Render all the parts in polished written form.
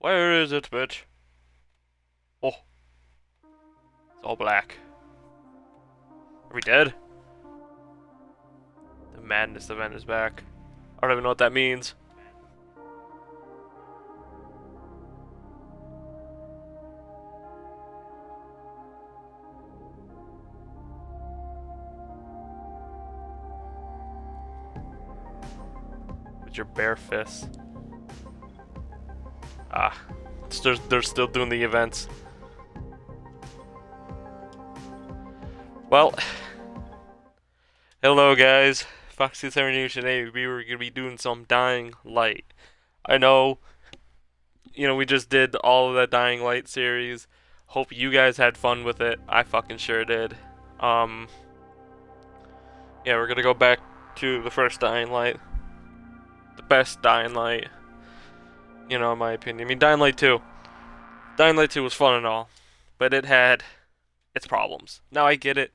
Where is it, bitch? Oh, it's all black. Are we dead? The madness event is back. I don't even know what that means. With your bare fists. Ah, they're still doing the events. Well, hello guys. Foxy7 today we were gonna be doing some Dying Light. I know, we just did all of that Dying Light series. Hope you guys had fun with it. I fucking sure did. Um, yeah, we're gonna go back to the first Dying Light. The best Dying Light, in my opinion. I mean, Dying Light 2. Dying Light 2 was fun and all, but it had its problems. Now I get it.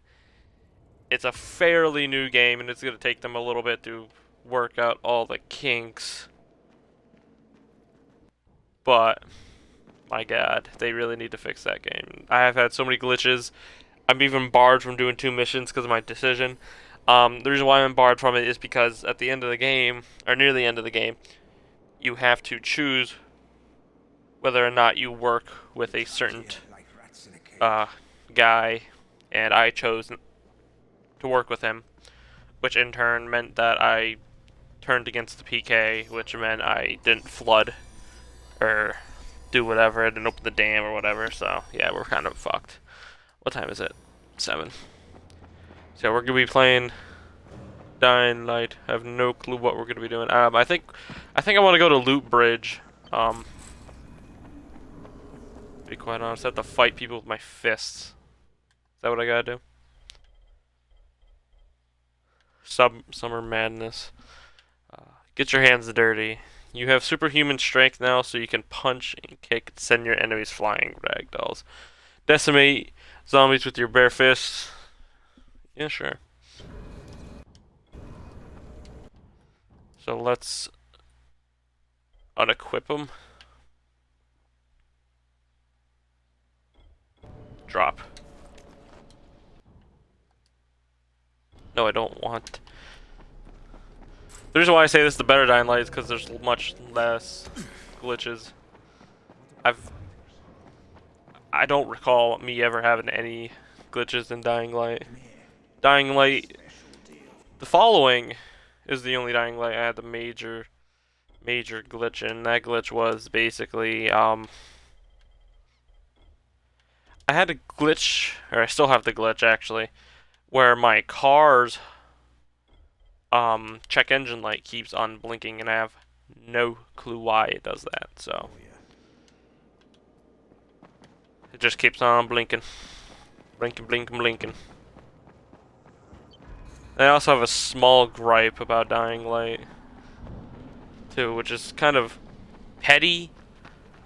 It's a fairly new game, and it's gonna take them a little bit to work out all the kinks. But my god, they really need to fix that game. I have had so many glitches. I'm even barred from doing 2 missions because of my decision. The reason why I'm barred from it is because at the end of the game, or near the end of the game, you have to choose whether or not you work with a certain guy, and I chose to work with him, which in turn meant that I turned against the PK, which meant I didn't flood or do whatever, I didn't open the dam or whatever, so yeah, we're kind of fucked. What time is it? 7. So we're gonna be playing Dying Light. I have no clue what we're gonna be doing. I think I want to go to Loot Bridge. To be quite honest, I have to fight people with my fists. Is that what I gotta do? Summer Madness. Get your hands dirty. You have superhuman strength now, so you can punch and kick and send your enemies flying ragdolls. Decimate zombies with your bare fists. Yeah, sure. So let's unequip them. Drop. No, I don't want. The reason why I say this is the better Dying Light is because there's much less glitches. I don't recall me ever having any glitches in Dying Light. Dying Light, the following is the only Dying Light I had the major glitch in. That glitch was basically, I had a glitch, or I still have the glitch actually, where my car's check engine light keeps on blinking, and I have no clue why it does that, so it just keeps on blinking. Blinking. I also have a small gripe about Dying Light too, which is kind of petty,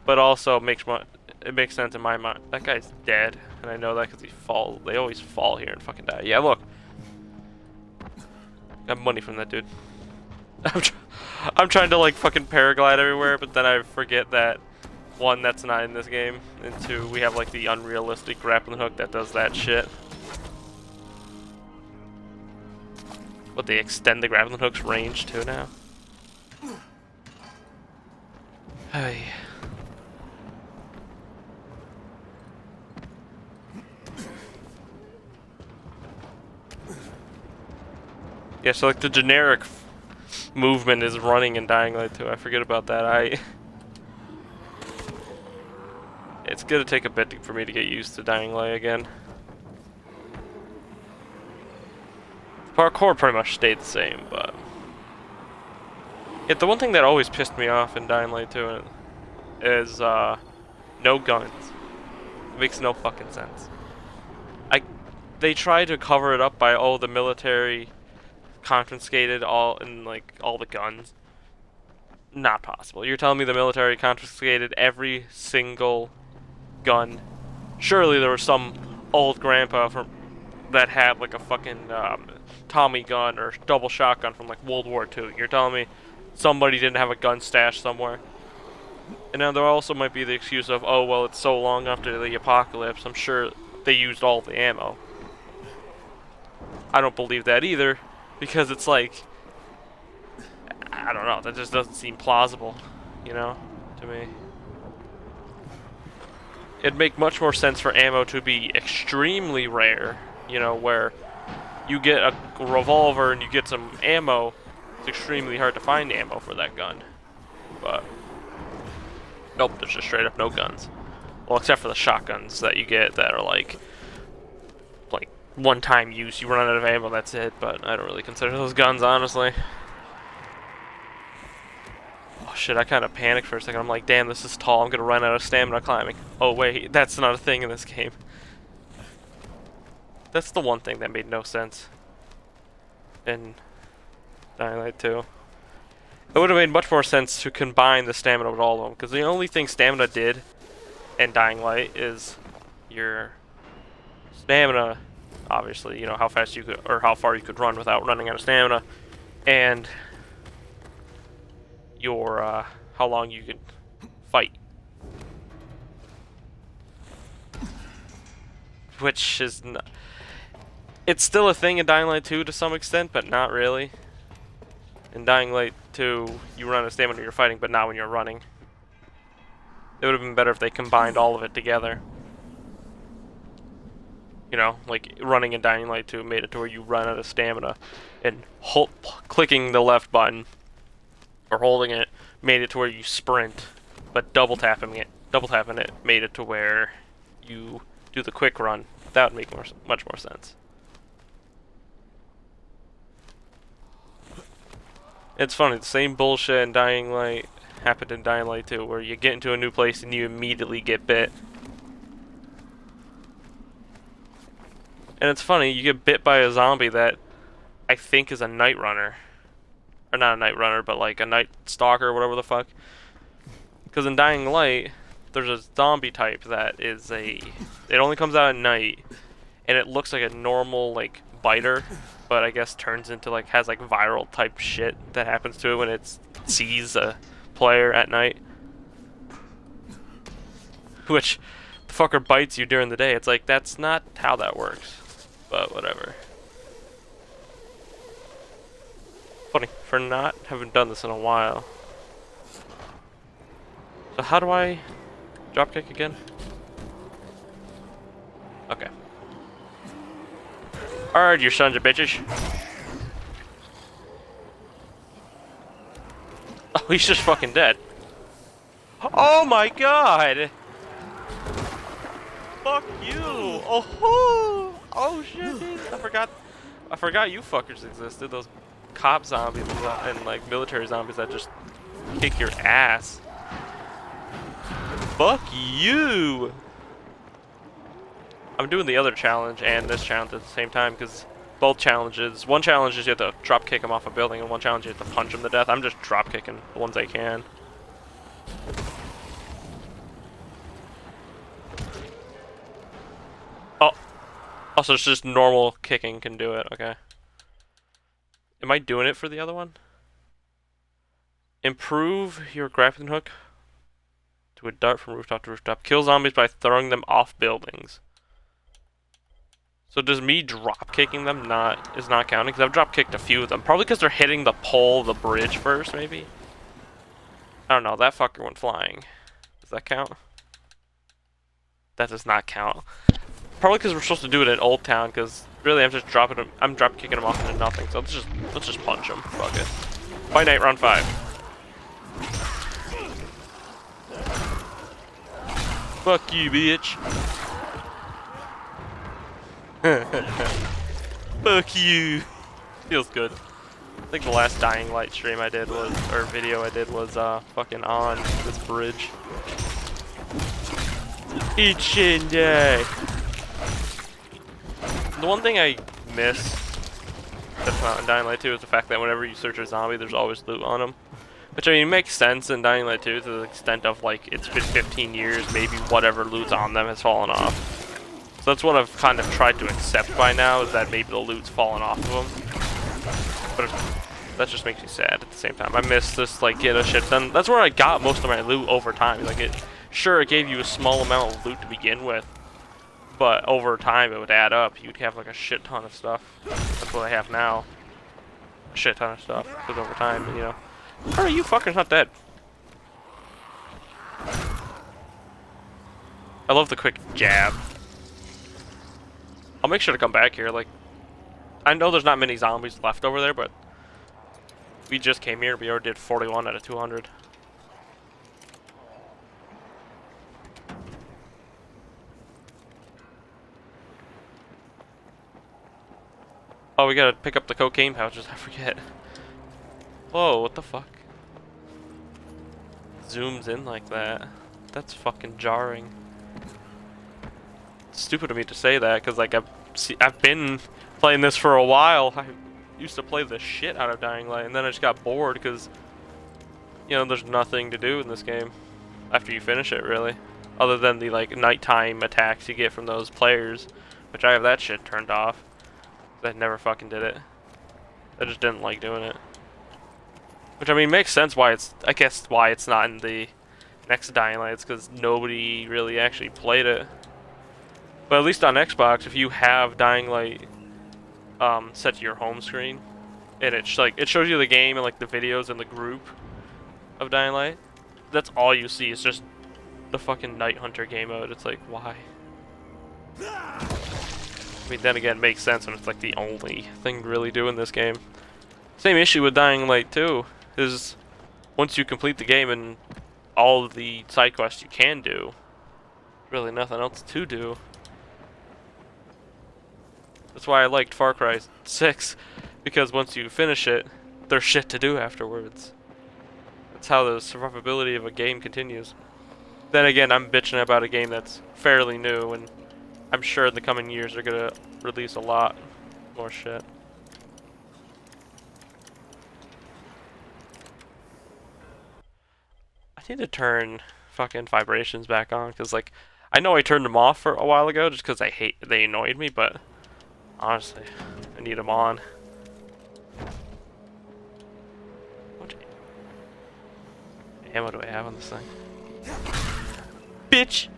but also it makes sense in my mind. That guy's dead, and I know that because they always fall here and fucking die. Yeah, look. Got money from that dude. I'm trying to like fucking paraglide everywhere, but then I forget that 1, that's not in this game, and 2, we have like the unrealistic grappling hook that does that shit. But they extend the grappling hook's range too now. Hey. Yeah, so like the generic movement is running in Dying Light 2. I forget about that. It's gonna take a bit for me to get used to Dying Light again. Parkour pretty much stayed the same, but yeah, the one thing that always pissed me off in Dying Light 2 is no guns. It makes no fucking sense. They try to cover it up by the military confiscated all the guns. Not possible. You're telling me the military confiscated every single gun? Surely there was some old grandpa that had like a fucking Tommy gun or double shotgun from like World War II. You're telling me somebody didn't have a gun stash somewhere? And now there also might be the excuse of, oh, well, it's so long after the apocalypse, I'm sure they used all the ammo. I don't believe that either, because it's like, I don't know, that just doesn't seem plausible, you know, to me. It'd make much more sense for ammo to be extremely rare, you know, where you get a revolver and you get some ammo. It's extremely hard to find ammo for that gun. But nope, there's just straight up no guns. Well, except for the shotguns that you get that are like one-time use. You run out of ammo, that's it. But I don't really consider those guns, honestly. Oh shit, I kind of panicked for a second. I'm like, damn, this is tall. I'm gonna run out of stamina climbing. Oh wait, that's not a thing in this game. That's the one thing that made no sense in Dying Light 2. It would have made much more sense to combine the stamina with all of them, because the only thing stamina did in Dying Light is your stamina, obviously, you know, how fast you could, or how far you could run without running out of stamina, and your, how long you could fight. Which is not, it's still a thing in Dying Light 2 to some extent, but not really. In Dying Light 2, you run out of stamina when you're fighting, but not when you're running. It would have been better if they combined all of it together. You know, like running in Dying Light 2 made it to where you run out of stamina, and clicking the left button or holding it made it to where you sprint, but double tapping it made it to where you do the quick run. That would make much more sense. It's funny, the same bullshit in Dying Light happened in Dying Light 2, where you get into a new place and you immediately get bit. And it's funny, you get bit by a zombie that I think is a night runner. Or not a night runner, but like a night stalker or whatever the fuck. Because in Dying Light, there's a zombie type that is it only comes out at night, and it looks like a normal, like, biter, but I guess turns into, like, has, like, viral type shit that happens to it when it sees a player at night. Which, the fucker bites you during the day. It's like, that's not how that works. But, whatever. Funny, for not having done this in a while. So how do I dropkick again? Okay. Alright, you sons of bitches. Oh, he's just fucking dead. Oh my god! Fuck you! Oh, oh shit, dude. I forgot you fuckers existed. Those cop zombies and like military zombies that just kick your ass. Fuck you! I'm doing the other challenge and this challenge at the same time, because both challenges, one challenge is you have to drop kick them off a building, and one challenge you have to punch them to death. I'm just drop kicking the ones I can. Oh, also it's just normal kicking can do it. Okay. Am I doing it for the other one? Improve your grappling hook to a dart from rooftop to rooftop. Kill zombies by throwing them off buildings. So does me drop kicking them is not counting? Because I've drop kicked a few of them. Probably because they're hitting the pole of the bridge first, maybe? I don't know, that fucker went flying. Does that count? That does not count. Probably because we're supposed to do it in Old Town, because really I'm just dropping them, I'm drop kicking them off into nothing. So let's just punch them. Fuck it. Fight Night round 5. Fuck you, bitch. Fuck you. Feels good. I think the last Dying Light stream I did was, or video I did was, fucking on this bridge. Eat shit and die. The one thing I miss that's not in Dying Light 2 is the fact that whenever you search a zombie, there's always loot on them. Which, I mean, makes sense in Dying Light 2 to the extent of, like, it's been 15 years, maybe whatever loot's on them has fallen off. So that's what I've kind of tried to accept by now, is that maybe the loot's fallen off of them. But that just makes me sad at the same time. I miss this, like, get a shit done. That's where I got most of my loot over time. Like, sure, it gave you a small amount of loot to begin with, but over time it would add up. You'd have, like, a shit ton of stuff. That's what I have now. A shit ton of stuff. Because over time, you know. How are you fuckers not dead? I love the quick jab. I'll make sure to come back here. Like, I know there's not many zombies left over there, but we just came here. We already did 41 out of 200. Oh, we gotta pick up the cocaine pouches. I forget. Whoa, what the fuck? Zooms in like that. That's fucking jarring. It's stupid of me to say that, because like I've been playing this for a while. I used to play the shit out of Dying Light, and then I just got bored because, you know, there's nothing to do in this game after you finish it, really, other than the like nighttime attacks you get from those players, which I have that shit turned off. I never fucking did it. I just didn't like doing it. Which, I mean, makes sense why it's, I guess, why it's not in the next Dying Light. It's because nobody really actually played it. But at least on Xbox, if you have Dying Light set to your home screen, and it's like, it shows you the game and like the videos in the group of Dying Light, that's all you see. It's just the fucking Night Hunter game mode. It's like, why? I mean, then again, it makes sense when it's like the only thing to really do in this game. Same issue with Dying Light 2, is once you complete the game and all of the side quests you can do, really nothing else to do. That's why I liked Far Cry 6, because once you finish it, there's shit to do afterwards. That's how the survivability of a game continues. Then again, I'm bitching about a game that's fairly new, and I'm sure in the coming years they're gonna release a lot more shit. I need to turn fucking vibrations back on, because like, I know I turned them off for a while ago just because they annoyed me, but honestly, I need them on. What ammo do I have on this thing? Bitch!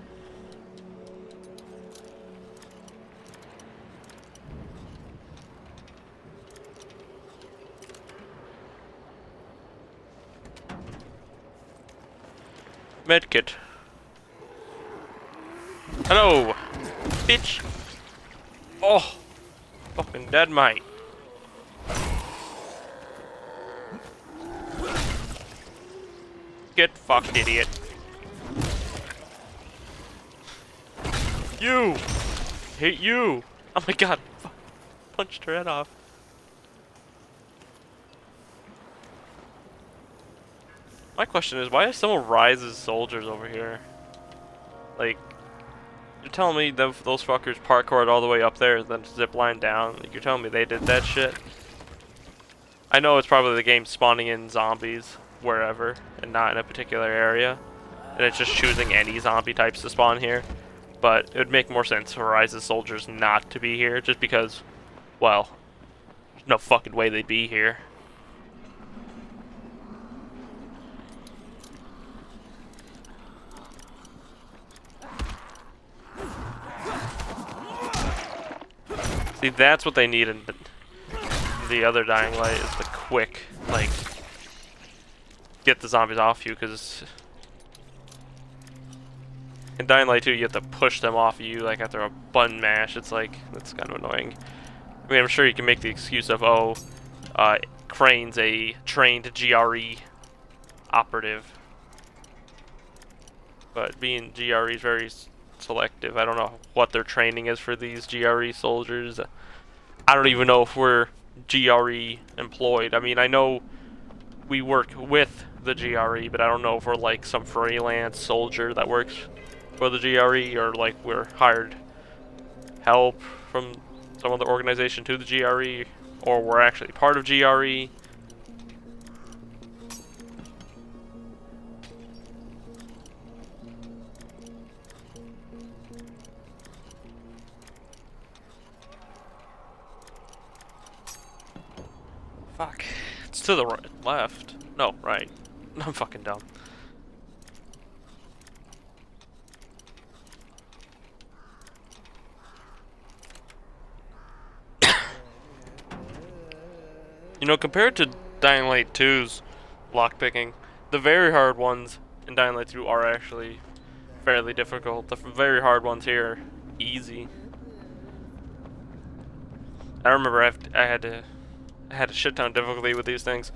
Medkit. Hello! Bitch! Oh! Fucking dead, mate. Get fucked, idiot. You! Hate you! Oh my god! Punched her head off. My question is, why is someone Rise's soldiers over here? Like, you're telling me those fuckers parkoured all the way up there and then ziplined down? Like, you're telling me they did that shit? I know it's probably the game spawning in zombies wherever and not in a particular area, and it's just choosing any zombie types to spawn here. But it would make more sense for Rise's soldiers not to be here, just because, well, there's no fucking way they'd be here. See, that's what they need in the other Dying Light, is the quick, like, get the zombies off you, because in Dying Light 2 you have to push them off you, like, after a button mash. It's like, that's kind of annoying. I mean, I'm sure you can make the excuse of, oh, Crane's a trained GRE operative, but being GRE is very selective. I don't know what their training is for these GRE soldiers. I don't even know if we're GRE employed. I mean, I know we work with the GRE, but I don't know if we're like some freelance soldier that works for the GRE, or like we're hired help from some other organization to the GRE, or we're actually part of GRE. Fuck. It's to the right, left. No, right. I'm fucking dumb. You know, compared to Dying Light 2's lockpicking, the very hard ones in Dying Light 2 are actually fairly difficult. The very hard ones here, easy. I remember I had a shit ton of difficulty with these things,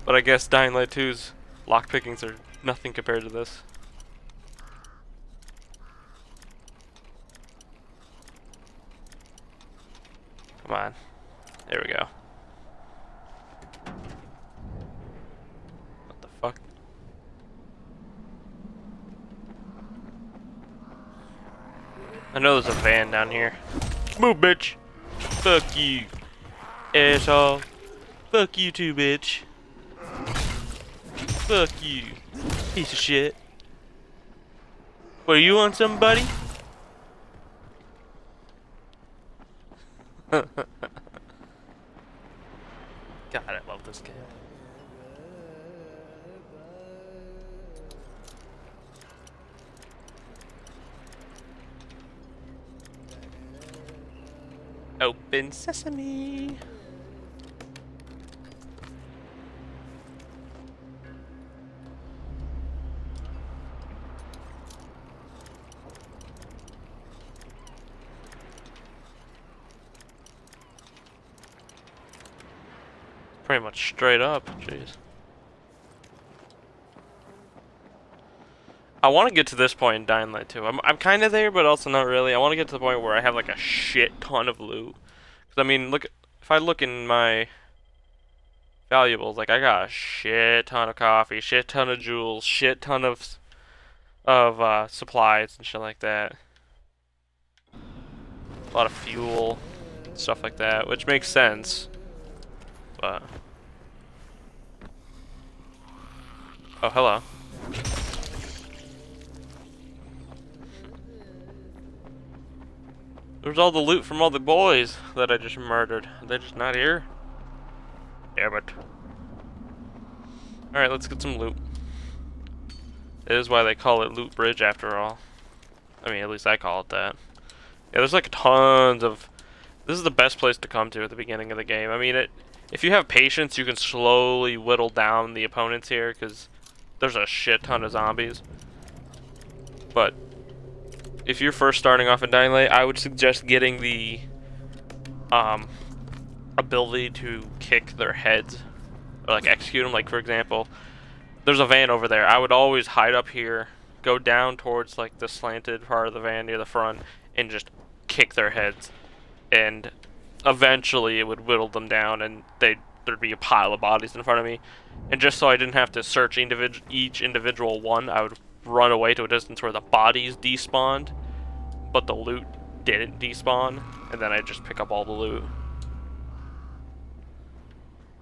but I guess Dying Light 2's lockpickings are nothing compared to this. Come on, there we go. What the fuck? I know there's a van down here. Move, bitch! Fuck you, asshole. Fuck you too, bitch. Fuck you, piece of shit. What, you want somebody? God, I love this game. Open sesame. Pretty much straight up, jeez. I want to get to this point in Dying Light 2. I'm kind of there, but also not really. I want to get to the point where I have like a shit ton of loot. Cause I mean, look, if I look in my valuables, like I got a shit ton of coffee, shit ton of jewels, shit ton of supplies and shit like that. A lot of fuel, stuff like that, which makes sense. But oh, hello. There's all the loot from all the boys that I just murdered. They're just not here. Damn it. Alright, let's get some loot. It is why they call it Loot Bridge after all. I mean, at least I call it that. Yeah, there's like tons of... This is the best place to come to at the beginning of the game. I mean, if you have patience, you can slowly whittle down the opponents here, because there's a shit ton of zombies. But if you're first starting off in Dying Light, I would suggest getting the ability to kick their heads, or like execute them. Like for example, there's a van over there. I would always hide up here, go down towards like the slanted part of the van near the front, and just kick their heads. And eventually it would whittle them down, and there'd be a pile of bodies in front of me. And just so I didn't have to search each individual one, I would run away to a distance where the bodies despawned, but the loot didn't despawn, and then I just pick up all the loot.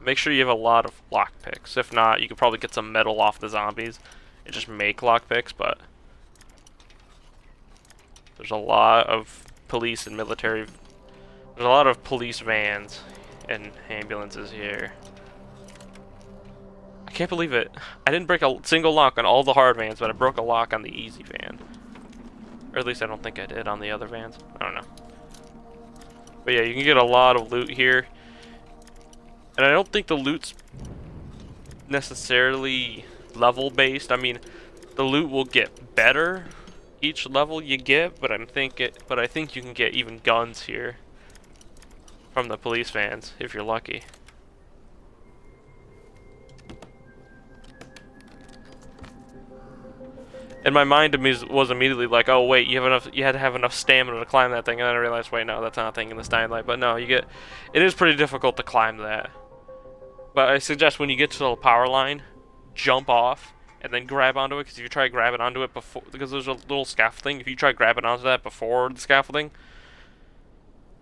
Make sure you have a lot of lockpicks. If not, you could probably get some metal off the zombies and just make lockpicks, but there's a lot of police and military. There's a lot of police vans and ambulances here. I can't believe it. I didn't break a single lock on all the hard vans, but I broke a lock on the easy van. Or at least I don't think I did on the other vans. I don't know. But yeah, you can get a lot of loot here. And I don't think the loot's necessarily level based. I mean, the loot will get better each level you get, but I think you can get even guns here from the police vans if you're lucky. And my mind was immediately like, oh wait, you had to have enough stamina to climb that thing, and then I realized, wait, no, that's not a thing in this Dying Light. But no, it is pretty difficult to climb that. But I suggest when you get to the power line, jump off and then grab onto it, because if you try grabbing onto it before, because there's a little scaffolding, if you try grabbing onto that before the scaffolding,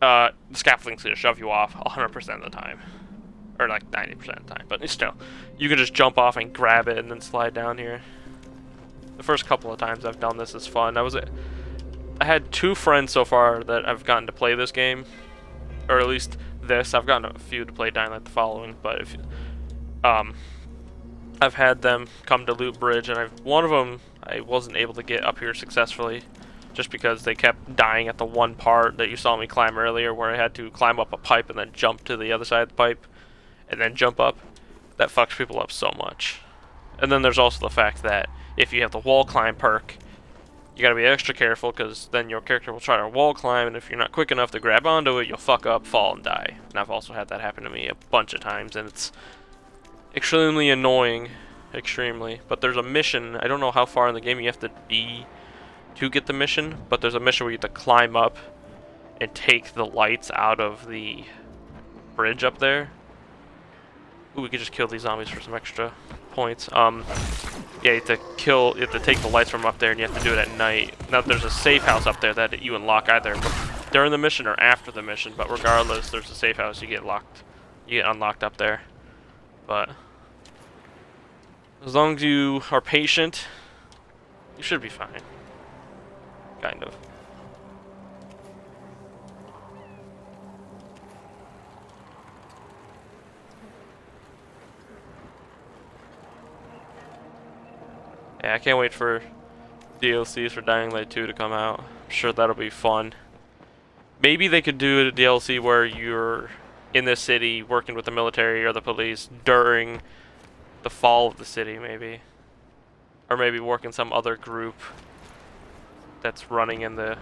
the scaffolding's gonna shove you off 100% of the time. Or like 90% of the time, but still, you can just jump off and grab it and then slide down here. The first couple of times I've done this is fun. I had 2 friends so far that I've gotten to play this game, or at least this. I've gotten a few to play Dying Light the following, but I've had them come to Loot Bridge, and one of them I wasn't able to get up here successfully, just because they kept dying at the one part that you saw me climb earlier, where I had to climb up a pipe and then jump to the other side of the pipe, and then jump up. That fucks people up so much. And then there's also the fact that if you have the wall climb perk, you gotta be extra careful, because then your character will try to wall climb, and if you're not quick enough to grab onto it, you'll fuck up, fall, and die. And I've also had that happen to me a bunch of times, and it's extremely annoying. Extremely. But there's a mission, I don't know how far in the game you have to be to get the mission, but there's a mission where you have to climb up and take the lights out of the bridge up there. Ooh, we could just kill these zombies for some extra points. Yeah, you have to take the lights from up there, and you have to do it at night. Now, there's a safe house up there that you unlock either during the mission or after the mission, but regardless, there's a safe house, you get unlocked up there. But as long as you are patient, you should be fine. Kind of. Yeah, I can't wait for DLCs for Dying Light 2 to come out. I'm sure that'll be fun. Maybe they could do a DLC where you're in the city working with the military or the police during the fall of the city, maybe. Or maybe work in some other group that's running in the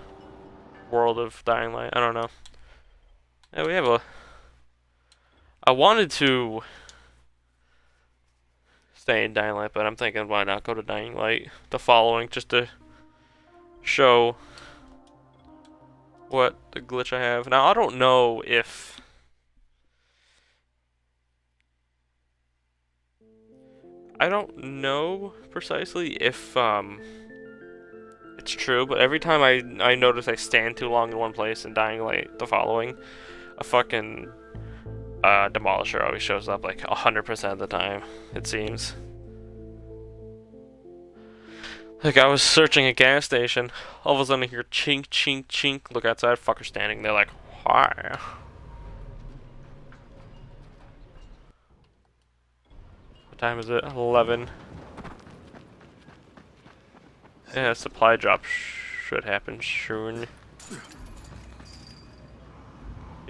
world of Dying Light. I don't know. Yeah, we have a... I wanted to stay in Dying Light, but I'm thinking why not go to Dying Light the following, just to show what the glitch I have. Now, I don't know if... I don't know precisely if it's true, but every time I notice I stand too long in one place in Dying Light the following, a fucking demolisher always shows up like 100% of the time, it seems. Like, I was searching a gas station, all of a sudden I hear chink, chink, chink, look outside, fucker standing there like, why? What time is it? 11. Yeah, supply drop should happen soon.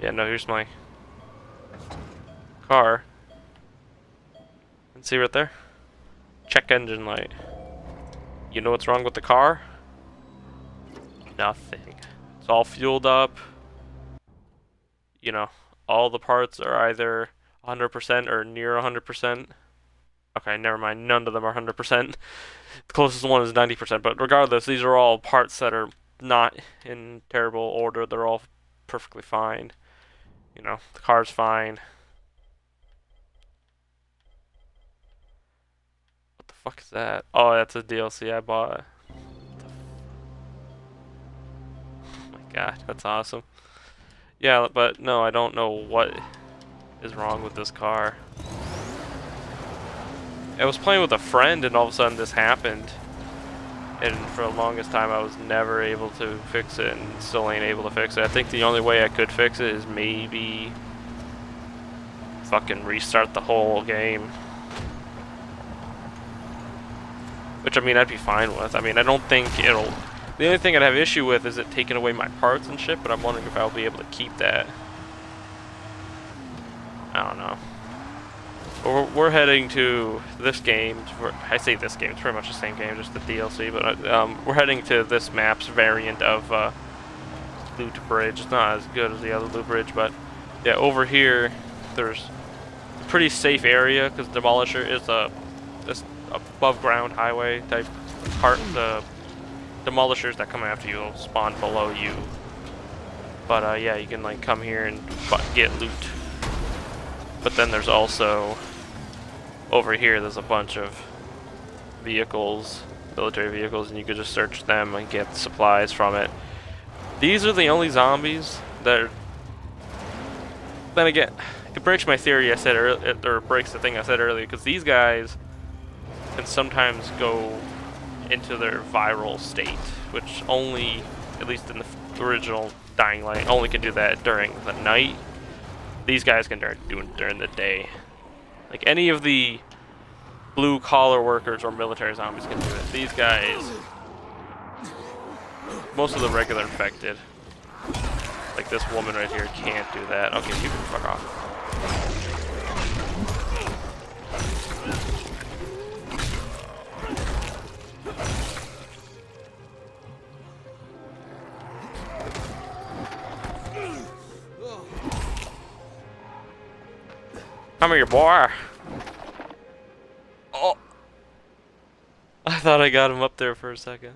Yeah, no, here's my car. And see right there? Check engine light. You know what's wrong with the car? Nothing. It's all fueled up. You know, all the parts are either 100% or near 100%. Okay, never mind. None of them are 100%. The closest one is 90%. But regardless, these are all parts that are not in terrible order. They're all perfectly fine. You know, the car's fine. What the fuck is that? Oh, that's a DLC I bought. Oh my god, that's awesome. Yeah, but no, I don't know what is wrong with this car. I was playing with a friend and all of a sudden this happened, and for the longest time I was never able to fix it and still ain't able to fix it. I think the only way I could fix it is maybe fucking restart the whole game, which I mean I'd be fine with. I mean I don't think it'll, the only thing I'd have issue with is it taking away my parts and shit, but I'm wondering if I'll be able to keep that. I don't know. We're heading to this game. I say this game, it's pretty much the same game, just the DLC. But we're heading to this map's variant of Loot Bridge. It's not as good as the other Loot Bridge, but yeah, over here there's a pretty safe area because Demolisher is this above ground highway type part. The Demolishers that come after you will spawn below you. But yeah, you can like come here and get loot. But then there's also, over here, there's a bunch of vehicles, military vehicles, and you could just search them and get supplies from it. These are the only zombies that are... Then again, it breaks my theory I said earlier, or breaks the thing I said earlier, because these guys can sometimes go into their viral state, which only, at least in the original Dying Light, only can do that during the night. These guys can do it during the day. Like any of the blue collar workers or military zombies can do it. These guys, most of the regular infected, like this woman right here, can't do that. Okay, you can fuck off. Come here, boy. Oh, I thought I got him up there for a second.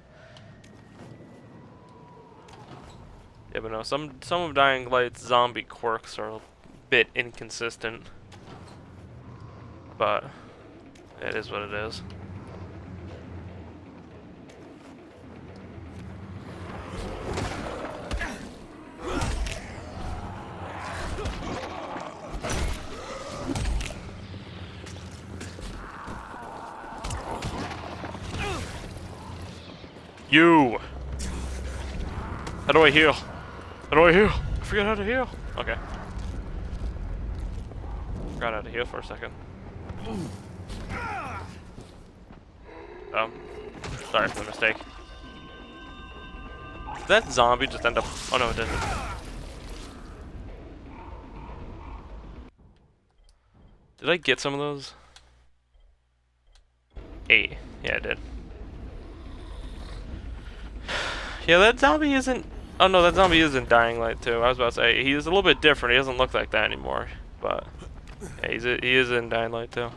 Yeah, but no, some of Dying Light's zombie quirks are a bit inconsistent, but it is what it is. You! How do I heal? How do I heal? I forgot how to heal. Okay. Forgot how to heal for a second. Sorry for the mistake. Did that zombie just end up... Oh no, it didn't. Did I get some of those? 8. Yeah, I did. Yeah, that zombie isn't... Oh no, that zombie is in Dying Light too. I was about to say, he's a little bit different. He doesn't look like that anymore. But, yeah, he is in Dying Light too.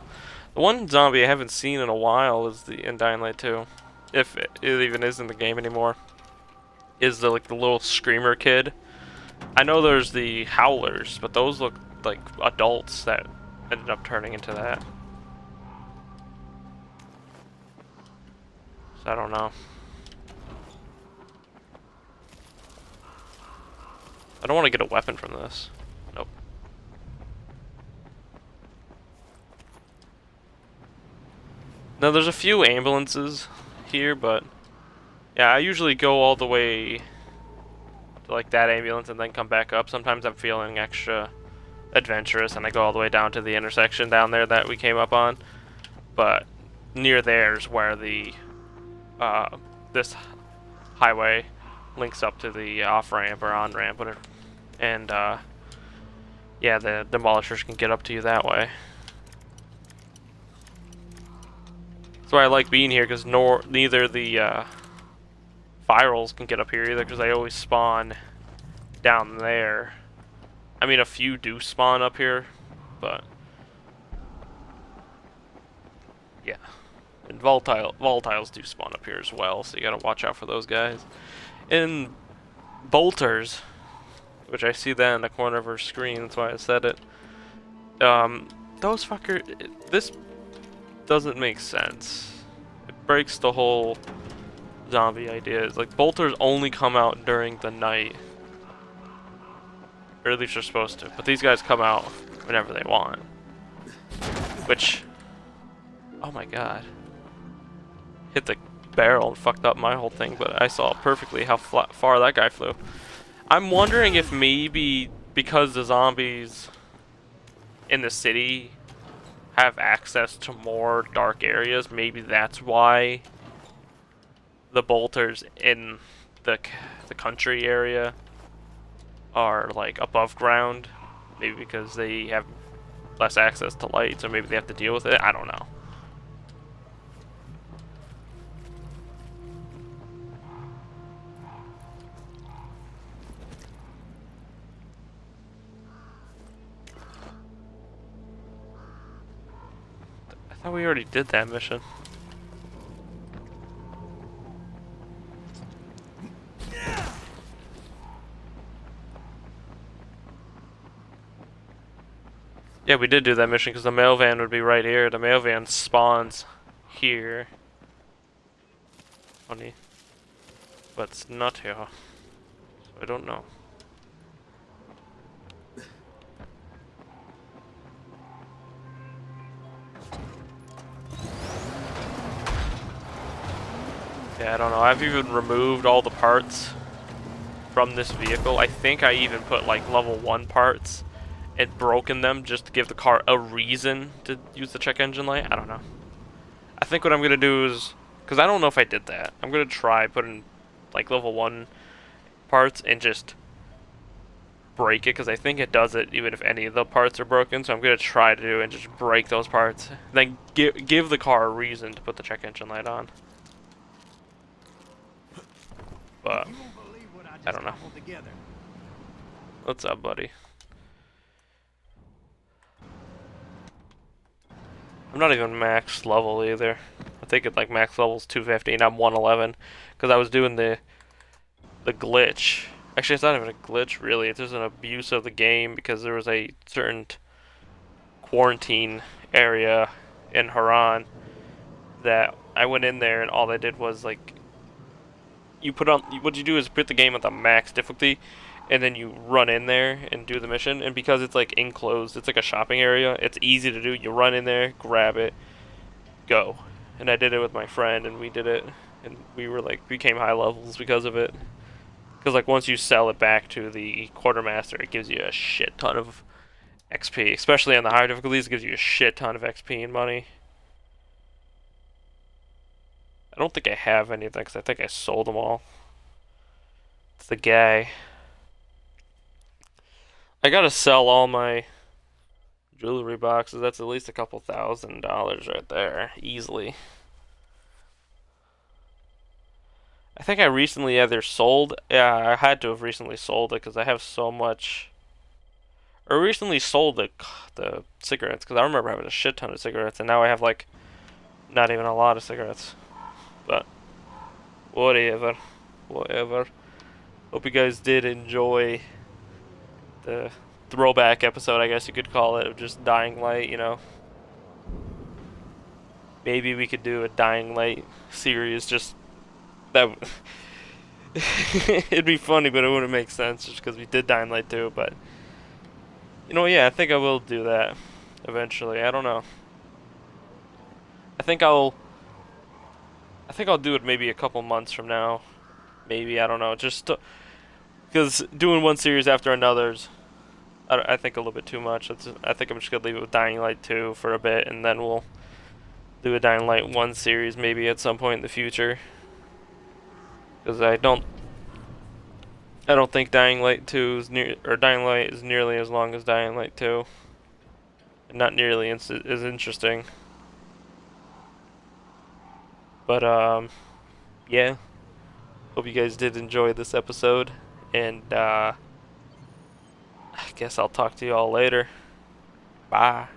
The one zombie I haven't seen in a while is in Dying Light 2. If it even is in the game anymore. Is the little screamer kid. I know there's the howlers, but those look like adults that ended up turning into that. So I don't know. I don't want to get a weapon from this. Nope. Now there's a few ambulances here, but yeah, I usually go all the way to like that ambulance and then come back up. Sometimes I'm feeling extra adventurous and I go all the way down to the intersection down there that we came up on. But near there's where the this highway links up to the off-ramp or on-ramp, whatever. And yeah, the demolishers can get up to you that way. That's why I like being here, because neither the virals can get up here either, because they always spawn down there. I mean, a few do spawn up here, but yeah. And volatiles do spawn up here as well, so you gotta watch out for those guys. And bolters, which I see that in the corner of her screen, that's why I said it. Those this doesn't make sense. It breaks the whole zombie idea. It's like, bolters only come out during the night. Or at least they're supposed to. But these guys come out whenever they want. Which, oh my god. Hit the barrel and fucked up my whole thing, but I saw perfectly how far that guy flew. I'm wondering if maybe because the zombies in the city have access to more dark areas, maybe that's why the bolters in the country area are like above ground. Maybe because they have less access to light, so maybe they have to deal with it. I don't know. I thought we already did that mission. Yeah, we did do that mission because the mail van would be right here. The mail van spawns here. Funny. But it's not here. So I don't know. Yeah, I don't know. I've even removed all the parts from this vehicle. I think I even put like level 1 parts and broken them just to give the car a reason to use the check engine light. I don't know. I think what I'm gonna do is, because I don't know if I did that, I'm gonna try putting like level 1 parts and just break it, because I think it does it even if any of the parts are broken. So I'm gonna try to do and just break those parts, then give the car a reason to put the check engine light on. But I don't know. What's up, buddy? I'm not even max level either. I think it like max level's 250 and I'm 111 because I was doing the glitch. Actually, it's not even a glitch really. It's just an abuse of the game because there was a certain quarantine area in Haran that I went in there and all they did was like what you do is put the game at the max difficulty and then you run in there and do the mission, and because it's like enclosed, it's like a shopping area, it's easy to do. You run in there, grab it, go. And I did it with my friend and we did it and we were like became high levels because of it. Because like once you sell it back to the quartermaster, it gives you a shit ton of XP, especially on the higher difficulties. It gives you a shit ton of XP and money. I don't think I have anything because I think I sold them all. It's the guy. I gotta sell all my jewelry boxes. That's at least a couple $1,000 right there, easily. I think I recently either sold. Yeah, I had to have recently sold it because I have so much. Or recently sold the cigarettes because I remember having a shit ton of cigarettes, and now I have like not even a lot of cigarettes. But whatever, whatever. Hope you guys did enjoy the throwback episode, I guess you could call it, of just Dying Light, you know. Maybe we could do a Dying Light series, just that. It'd be funny, but it wouldn't make sense just because we did Dying Light 2, but you know, yeah, I think I will do that eventually. I don't know. I think I'll do it maybe a couple months from now. Maybe, I don't know, just because doing one series after another's I think a little bit too much. I think I'm just gonna leave it with Dying Light 2 for a bit, and then we'll do a Dying Light 1 series maybe at some point in the future. Because I don't think Dying Light 2 is Dying Light is nearly as long as Dying Light 2, and not nearly as interesting. But yeah. Hope you guys did enjoy this episode, and I guess I'll talk to you all later. Bye.